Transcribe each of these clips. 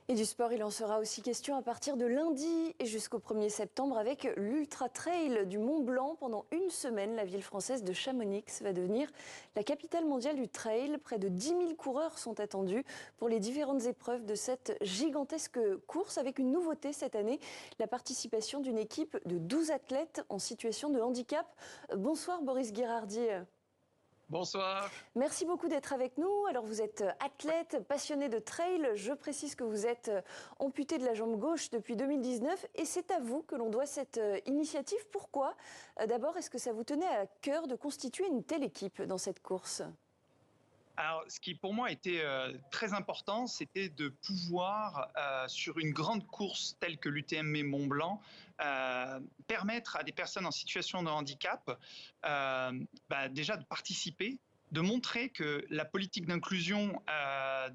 Et du sport, il en sera aussi question à partir de lundi et jusqu'au 1er septembre avec l'Ultra Trail du Mont Blanc. Pendant une semaine, la ville française de Chamonix va devenir la capitale mondiale du trail. Près de 10 000 coureurs sont attendus pour les différentes épreuves de cette gigantesque course, avec une nouveauté cette année, la participation d'une équipe de 12 athlètes en situation de handicap. Bonsoir Boris Guirardi. Bonsoir. Merci beaucoup d'être avec nous. Alors vous êtes athlète, passionné de trail. Je précise que vous êtes amputé de la jambe gauche depuis 2019 et c'est à vous que l'on doit cette initiative. Pourquoi? D'abord, est-ce que ça vous tenait à cœur de constituer une telle équipe dans cette course? Alors, ce qui pour moi était très important, c'était de pouvoir, sur une grande course telle que l'UTMB Mont Blanc, permettre à des personnes en situation de handicap déjà de participer, de montrer que la politique d'inclusion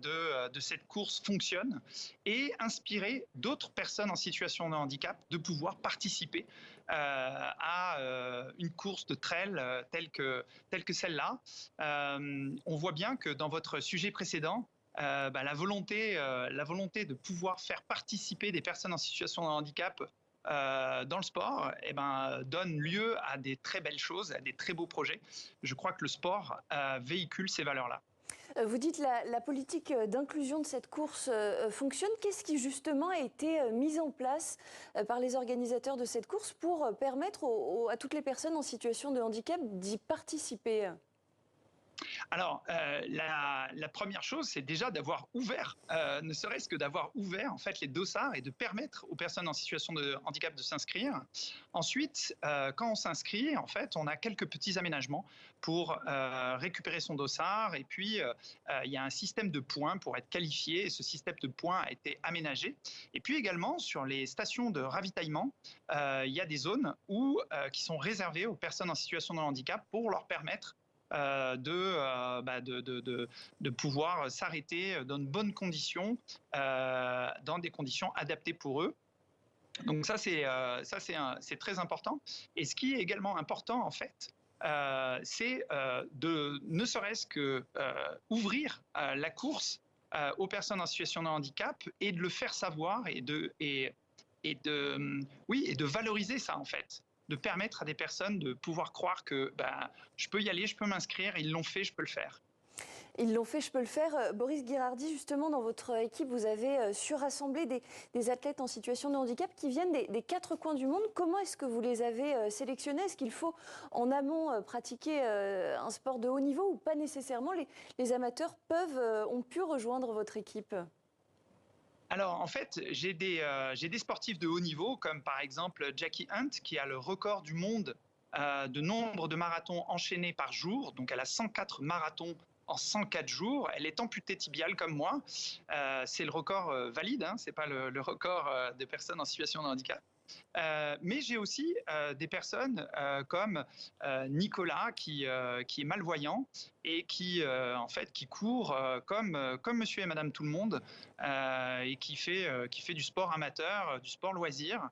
de cette course fonctionne et inspirer d'autres personnes en situation de handicap de pouvoir participer à une course de trail telle que celle-là. On voit bien que dans votre sujet précédent, la volonté de pouvoir faire participer des personnes en situation de handicap dans le sport donne lieu à des très belles choses, à des très beaux projets. Je crois que le sport véhicule ces valeurs-là. Vous dites la politique d'inclusion de cette course fonctionne. Qu'est-ce qui justement a été mis en place par les organisateurs de cette course pour permettre à toutes les personnes en situation de handicap d'y participer ? Alors, la première chose, c'est déjà d'avoir ouvert, ne serait-ce que d'avoir ouvert en fait les dossards et de permettre aux personnes en situation de handicap de s'inscrire. Ensuite, quand on s'inscrit, en fait, on a quelques petits aménagements pour récupérer son dossard. Et puis, il y a un système de points pour être qualifié. Et ce système de points a été aménagé. Et puis également, sur les stations de ravitaillement, il y a des zones qui sont réservées aux personnes en situation de handicap pour leur permettre de pouvoir s'arrêter dans de bonnes conditions, dans des conditions adaptées pour eux. Donc ça, c'est très important. Et ce qui est également important, en fait, c'est de ne serait-ce que ouvrir la course aux personnes en situation de handicap et de le faire savoir et de valoriser ça, en fait. De permettre à des personnes de pouvoir croire que je peux y aller, je peux m'inscrire, ils l'ont fait, je peux le faire. Ils l'ont fait, je peux le faire. Boris Guirardi, justement, dans votre équipe, vous avez su rassembler des athlètes en situation de handicap qui viennent des quatre coins du monde. Comment est-ce que vous les avez sélectionnés? Est-ce qu'il faut, en amont, pratiquer un sport de haut niveau ou pas nécessairement? Les amateurs ont pu rejoindre votre équipe? Alors, en fait, j'ai des sportifs de haut niveau, comme par exemple Jackie Hunt, qui a le record du monde de nombre de marathons enchaînés par jour. Donc, elle a 104 marathons en 104 jours. Elle est amputée tibiale comme moi. C'est le record valide, hein, ce n'est pas le record des personnes en situation de handicap. Mais j'ai aussi des personnes comme Nicolas qui est malvoyant et qui court comme monsieur et madame tout le monde et qui fait du sport amateur, du sport loisir.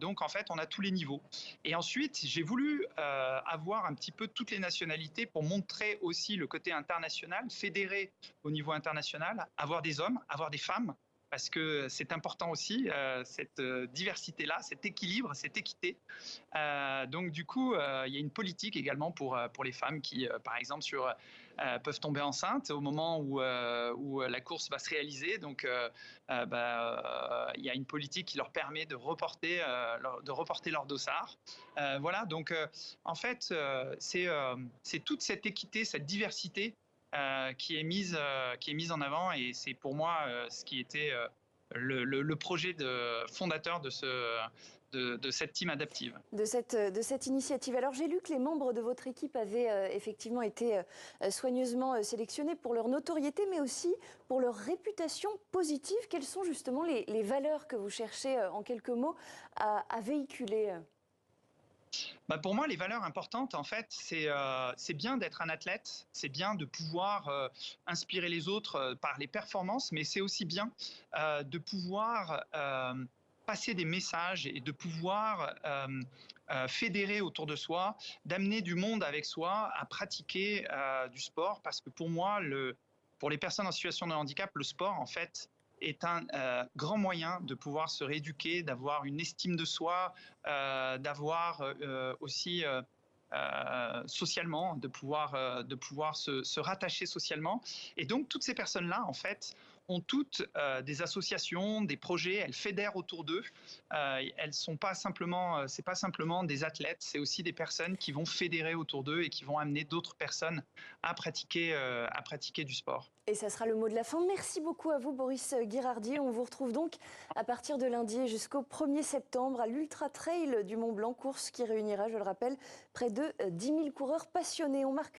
Donc en fait on a tous les niveaux. Et ensuite j'ai voulu avoir un petit peu toutes les nationalités pour montrer aussi le côté international, fédérer au niveau international, avoir des hommes, avoir des femmes, parce que c'est important aussi, cette diversité-là, cet équilibre, cette équité. Donc du coup, il y a une politique également pour les femmes qui, par exemple, peuvent tomber enceintes au moment où la course va se réaliser. Donc il y a une politique qui leur permet de reporter leur dossard. Voilà, donc en fait, c'est toute cette équité, cette diversité qui est mise en avant, et c'est pour moi ce qui était le projet fondateur de cette team adaptive. De cette initiative. Alors j'ai lu que les membres de votre équipe avaient effectivement été soigneusement sélectionnés pour leur notoriété, mais aussi pour leur réputation positive. Quelles sont justement les valeurs que vous cherchez, en quelques mots, à véhiculer? Pour moi, les valeurs importantes, en fait, c'est bien d'être un athlète, c'est bien de pouvoir inspirer les autres par les performances, mais c'est aussi bien de pouvoir passer des messages et de pouvoir fédérer autour de soi, d'amener du monde avec soi à pratiquer du sport, parce que pour moi, pour les personnes en situation de handicap, le sport, en fait, est un grand moyen de pouvoir se rééduquer, d'avoir une estime de soi, d'avoir aussi socialement, de pouvoir se rattacher socialement. Et donc, toutes ces personnes-là, en fait, ont toutes des associations, des projets, elles fédèrent autour d'eux. Elles sont pas simplement, c'est pas simplement des athlètes, c'est aussi des personnes qui vont fédérer autour d'eux et qui vont amener d'autres personnes à pratiquer du sport. Et ça sera le mot de la fin. Merci beaucoup à vous, Boris Guirardi. On vous retrouve donc à partir de lundi et jusqu'au 1er septembre à l'Ultra Trail du Mont Blanc, course qui réunira, je le rappelle, près de 10 000 coureurs passionnés. On marque